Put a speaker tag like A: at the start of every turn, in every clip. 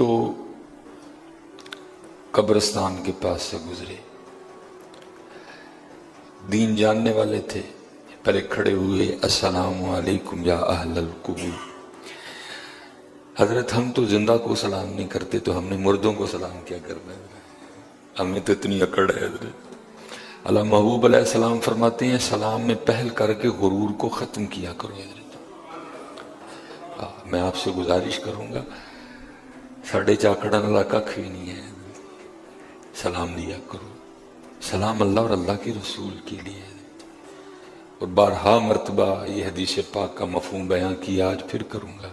A: تو قبرستان کے پاس سے گزرے، دین جاننے والے تھے، پہلے کھڑے ہوئے، السلام علیکم یا اہل القبور۔ حضرت ہم تو زندہ کو سلام نہیں کرتے، تو ہم نے مردوں کو سلام کیا کرنا ہے؟ ہمیں تو اتنی اکڑ ہے حضرت۔ اللہ محبوب علیہ السلام فرماتے ہیں سلام میں پہل کر کے غرور کو ختم کیا کرو حضرت۔ میں آپ سے گزارش کروں گا، ساڑھے چاکڑن اللہ کا کھوی نہیں ہے، سلام دیا کرو۔ سلام اللہ اور اللہ کے رسول کے لیے ہے۔ اور بارہا مرتبہ یہ حدیث پاک کا مفہوم بیان کیا، آج پھر کروں گا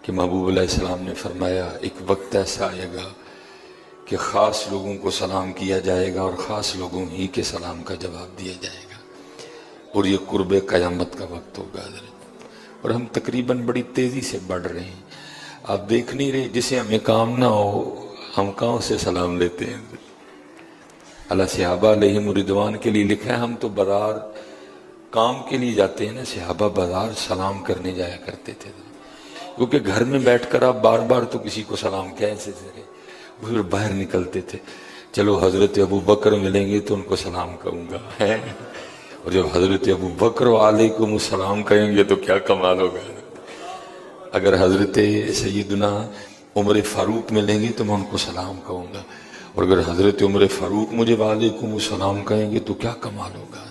A: کہ محبوب علیہ السلام نے فرمایا ایک وقت ایسا آئے گا کہ خاص لوگوں کو سلام کیا جائے گا اور خاص لوگوں ہی کے سلام کا جواب دیا جائے گا، اور یہ قرب قیامت کا وقت ہوگا حضرت۔ اور ہم تقریباً بڑی تیزی سے بڑھ رہے ہیں، آپ دیکھ نہیں رہے، جسے ہمیں کام نہ ہو ہم کہاں سے سلام لیتے ہیں۔ اللہ صحابہ علیہم رضوان کے لیے لکھا ہے، ہم تو بازار کام کے لیے جاتے ہیں نا، صحابہ بازار سلام کرنے جایا کرتے تھے، کیونکہ گھر میں بیٹھ کر آپ بار بار تو کسی کو سلام کیسے کریں، پھر باہر نکلتے تھے، چلو حضرت ابو بکر ملیں گے تو ان کو سلام کہوں گا، اور جب حضرت ابو بکر علیکم السلام کہیں گے تو کیا کمال ہوگا۔ اگر حضرت سیدنا عمر فاروق ملیں گے تو میں ان کو سلام کہوں گا، اور اگر حضرت عمر فاروق مجھے وعلیکم السلام کہیں گے تو کیا کمال ہوگا۔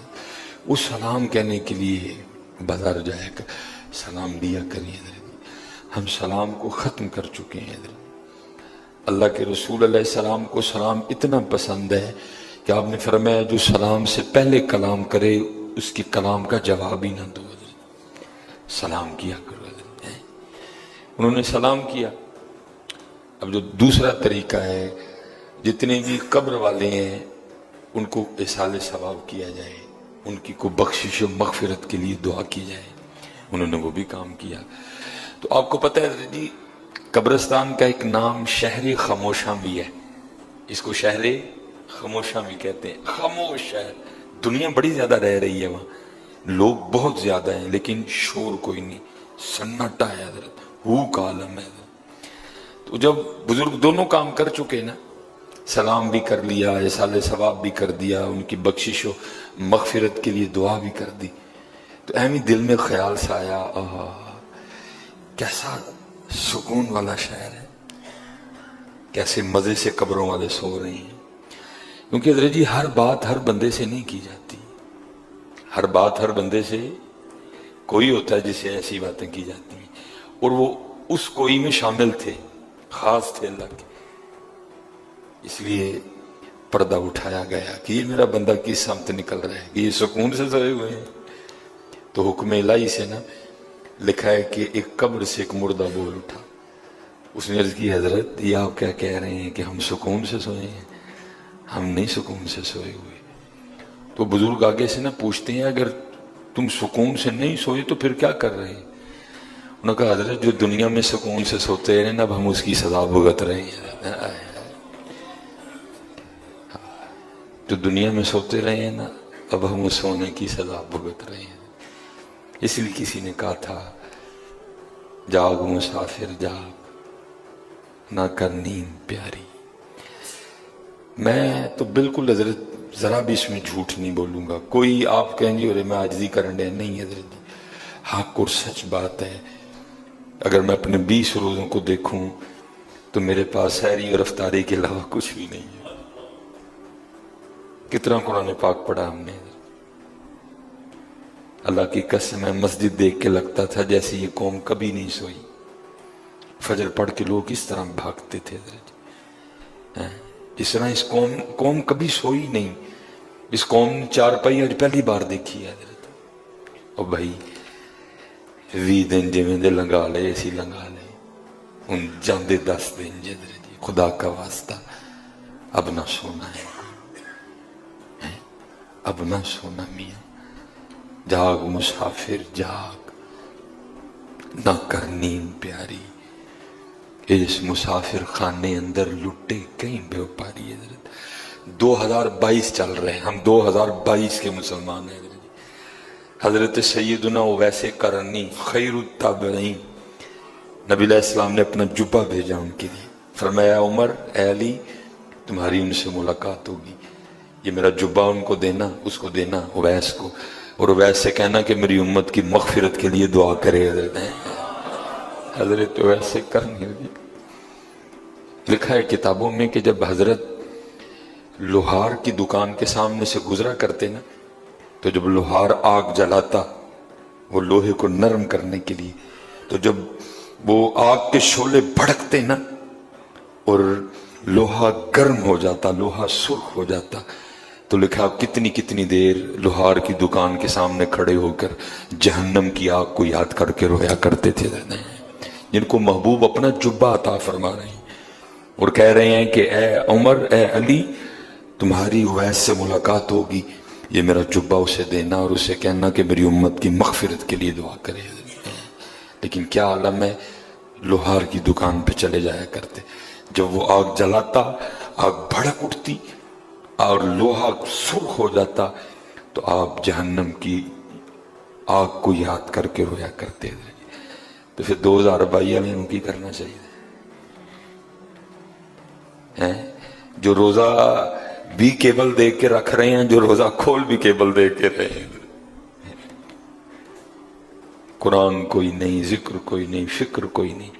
A: اس سلام کہنے کے لیے بازار جائے کر سلام دیا کریے حضرت۔ ہم سلام کو ختم کر چکے ہیں حضرت۔ اللہ کے رسول علیہ السلام کو سلام اتنا پسند ہے کہ آپ نے فرمایا جو سلام سے پہلے کلام کرے اس کے کلام کا جواب ہی نہ دو حضرت، سلام کیا کرو حضرت۔ انہوں نے سلام کیا۔ اب جو دوسرا طریقہ ہے، جتنے بھی قبر والے ہیں ان کو اصالہ ثواب کیا جائے، ان کی کو بخشش و مغفرت کے لیے دعا کی جائے، انہوں نے وہ بھی کام کیا۔ تو آپ کو پتہ ہے جی، قبرستان کا ایک نام شہر خاموشاں بھی ہے، اس کو شہر خاموشاں بھی کہتے ہیں۔ خاموش ہے، دنیا بڑی زیادہ رہ رہی ہے وہاں، لوگ بہت زیادہ ہیں لیکن شور کوئی نہیں، سناٹا ہے حضرت، ہو کا عالم ہے حضرت۔ تو جب بزرگ دونوں کام کر چکے نا، سلام بھی کر لیا، اصالہ ثواب بھی کر دیا، ان کی بخشش و مغفرت کے لیے دعا بھی کر دی، تو اہمی دل میں خیال سا آیا، کیسا سکون والا شہر ہے، کیسے مزے سے قبروں والے سو رہے ہیں۔ کیونکہ حضرت جی ہر بات ہر بندے سے نہیں کی جاتی، ہر بات ہر بندے سے، کوئی ہوتا ہے جس سے ایسی باتیں کی جاتی ہیں، اور وہ اس کوئی میں شامل تھے، خاص تھے اللہ کے، اس لیے پردہ اٹھایا گیا کہ یہ میرا بندہ کس سمت نکل رہا ہے، کہ یہ سکون سے سوئے ہوئے ہیں۔ تو حکم الہی سے نا لکھا ہے کہ ایک قبر سے ایک مردہ بول اٹھا، اس نے عرض کی حضرت یہ آپ کیا کہہ رہے ہیں کہ ہم سکون سے سوئے ہیں؟ ہم نہیں سکون سے سوئے ہوئے۔ تو بزرگ آگے سے نا پوچھتے ہیں اگر تم سکون سے نہیں سوئے تو پھر کیا کر رہے ہیں؟ انہوں نے کہا حضرت جو دنیا میں سکون سے سوتے رہے نا، اب ہم اس کی سزا بھگت رہے ہیں۔ جو دنیا میں سوتے رہے ہیں نا، اب ہم اس سونے کی سزا بھگت رہے ہیں۔ اس لیے کسی نے کہا تھا جاگ مسافر جاگ، نہ کر نیند پیاری۔ میں تو بالکل حضرت ذرا بھی اس میں جھوٹ نہیں بولوں گا، کوئی آپ کہیں گے ارے میں عاجزی کرنے نہیں حضرت، حق اور سچ بات ہے۔ اگر میں اپنے 20 روزوں کو دیکھوں تو میرے پاس سحری اور افطاری کے علاوہ کچھ بھی نہیں ہے۔ کتنا قرآن پاک پڑھا ہم نے، اللہ کی قسم ہے مسجد دیکھ کے لگتا تھا جیسے یہ قوم کبھی نہیں سوئی۔ فجر پڑھ کے لوگ اس طرح بھاگتے تھے حضرت، اس طرح اس قوم کبھی سوئی نہیں۔ اس قوم نے چارپائی آج پہلی بار دیکھی ہے حضرت۔ اور بھائی 20 دن جویں دے لنگا لے، اسی لنگا لے، ان جاندے 10 دن حضرت جی، خدا کا واسطہ اب نہ سونا ہے، اب نہ سونا میاں، جاگ مسافر جاگ، نہ کر نیند پیاری، اس مسافر خانے اندر لٹے کہیں بے پاری۔ حضرت 2022 چل رہے ہیں، ہم 2022 کے مسلمان ہیں حضرت سیدنا ویسے کرنی خیر التابعین، نبی علیہ السلام نے اپنا جبہ بھیجا ان کے لیے، فرمایا عمر اے علی تمہاری ان سے ملاقات ہوگی، یہ میرا جبہ ان کو دینا، اس کو دینا اویس کو، اور اویس سے کہنا کہ میری امت کی مغفرت کے لیے دعا کرے۔ حضرت اویس سے کرنی ہوگی۔ لکھا ہے کتابوں میں کہ جب حضرت لوہار کی دکان کے سامنے سے گزرا کرتے نا، تو جب لوہار آگ جلاتا وہ لوہے کو نرم کرنے کے لیے، تو جب وہ آگ کے شعلے بھڑکتے نا اور لوہا گرم ہو جاتا، لوہا سرخ ہو جاتا، تو لکھا کتنی کتنی دیر لوہار کی دکان کے سامنے کھڑے ہو کر جہنم کی آگ کو یاد کر کے رویا کرتے تھے، جن کو محبوب اپنا جبہ عطا فرما رہے ہیں اور کہہ رہے ہیں کہ اے عمر اے علی تمہاری اویس سے ملاقات ہوگی، یہ میرا جبہ اسے دینا اور اسے کہنا کہ میری امت کی مغفرت کے لیے دعا کرے۔ لیکن کیا عالم ہے، لوہار کی دکان پہ چلے جایا کرتے، جب وہ آگ جلاتا آگ بھڑک اٹھتی اور لوہا سرخ ہو جاتا تو آپ جہنم کی آگ کو یاد کر کے رویا کرتے تھے۔ تو پھر 2022 میں ان کی کرنا چاہیے جو روزہ بھی کیبل دیکھ کے رکھ رہے ہیں، جو روزہ کھول بھی کیبل دیکھ کے رہے ہیں، قرآن کوئی نہیں، ذکر کوئی نہیں، فکر کوئی نہیں،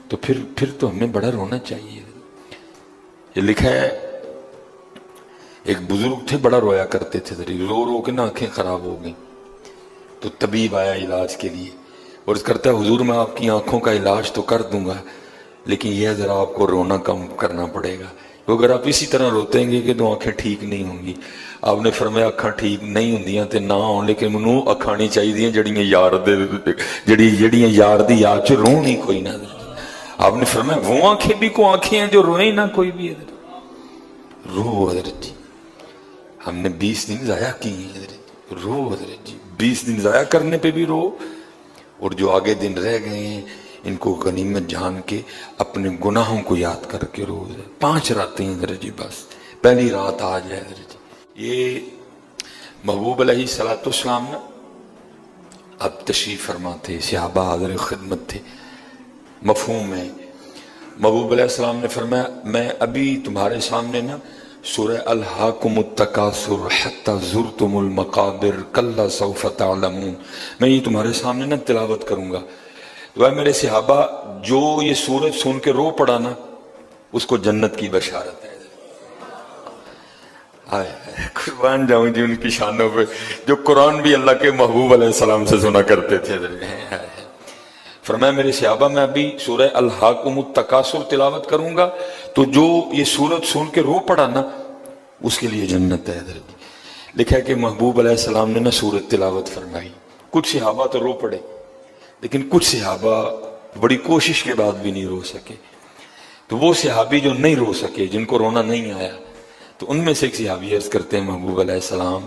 A: تو پھر تو ہمیں بڑا رونا چاہیے۔ یہ لکھا ہے ایک بزرگ تھے بڑا رویا کرتے تھے، رو رو کے نا آنکھیں خراب ہو گئیں، تو طبیب آیا علاج کے لیے اور اس کرتا ہے حضور میں آپ کی آنکھوں کا علاج تو کر دوں گا لیکن یہ ذرا آپ کو رونا کم کرنا پڑے گا، تو اگر آپ اسی طرح روتے ہیں کہ تو آنکھیں ٹھیک نہیں ہوں گی۔ آپ نے فرمایا اکھاں ٹھیک نہیں ہوندیاں تے نہ ہوں، لیکن منو اکھاں نہیں چاہیے جڑیاں یار دی یاد چ روح نہیں کوئی نہ۔ آپ نے فرمایا وہ آنکھیں بھی کو آنکھیں ہیں جو روئیں نہ کوئی بھی، رو حضرت جی ہم نے 20 دن ضائع کی ہیں حضرت، رو حضرت جی 20 دن ضائع کرنے پہ بھی رو، اور جو آگے دن رہ گئے ہیں ان کو غنیمت جان کے اپنے گناہوں کو یاد کر کے رو۔ 5 راتیں ہیں حضرت جی، بس پہلی رات آج ہے حضرت جی۔ یہ محبوب علیہ السلام نا اب تشریف فرما تھے، صحابہ حاضر خدمت تھے، مفہوم ہے۔ محبوب علیہ السلام نے فرمایا میں ابھی تمہارے سامنے نا سورہ الہاکم التکاثر حتی زرتم المقابر کلا سوف تعلمون، میں یہ تمہارے سامنے نا تلاوت کروں گا، تو اے میرے صحابہ جو یہ سورت سن کے رو پڑا نا اس کو جنت کی بشارت ہے۔ قربان جاؤں جی ان کی شانوں پہ، جو قرآن بھی اللہ کے محبوب علیہ السلام سے سنا کرتے تھے۔ فرمایا میرے صحابہ میں ابھی سورہ الہاکم التکاثر تلاوت کروں گا تو جو یہ سورت سن کے رو پڑا نا اس کے لیے جنت ہے۔ لکھا ہے کہ محبوب علیہ السلام نے نا سورت تلاوت فرمائی، کچھ صحابہ تو رو پڑے لیکن کچھ صحابہ بڑی کوشش کے بعد بھی نہیں رو سکے، تو وہ صحابی جو نہیں رو سکے، جن کو رونا نہیں آیا، تو ان میں سے ایک صحابی عرض کرتے ہیں محبوب علیہ السلام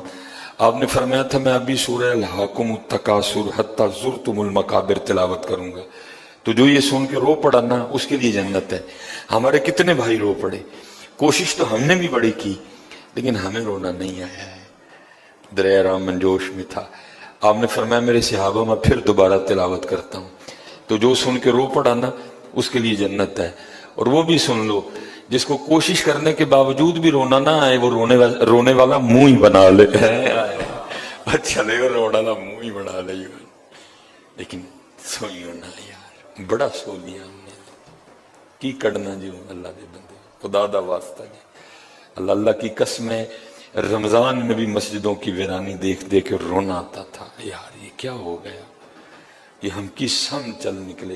A: آپ نے فرمایا تھا میں ابھی سورہ الہاکم التکاثر حتی زرتم المقابر تلاوت کروں گا، تو جو یہ سن کے رو پڑا نا اس کے لیے جنت ہے۔ ہمارے کتنے بھائی رو پڑے، کوشش تو ہم نے بھی بڑی کی لیکن ہمیں رونا نہیں آیا ہے، دریا رام جوش میں تھا۔ آپ نے فرمایا میرے صحابہ میں پھر دوبارہ تلاوت کرتا ہوں، تو جو سن کے رو پڑا نا اس کے لیے جنت ہے۔ اور وہ بھی سن لو جس کو کوشش کرنے کے باوجود بھی رونا نہ آئے، وہ رونے والا منہ ہی بنا لے، اچھا لے رونا والا منہ ہی بنا لے، لیکن سوئیو نہ یار، بڑا سو لیا ہم نے، کی کڑنا جو اللہ دے بندے، خدا دا واسطہ جی، اللہ کی قسم ہے رمضان میں بھی مسجدوں کی ویرانی دیکھ دیکھ کے رونا آتا تھا، یار یہ کیا ہو گیا، یہ ہم کس سم چل نکلے۔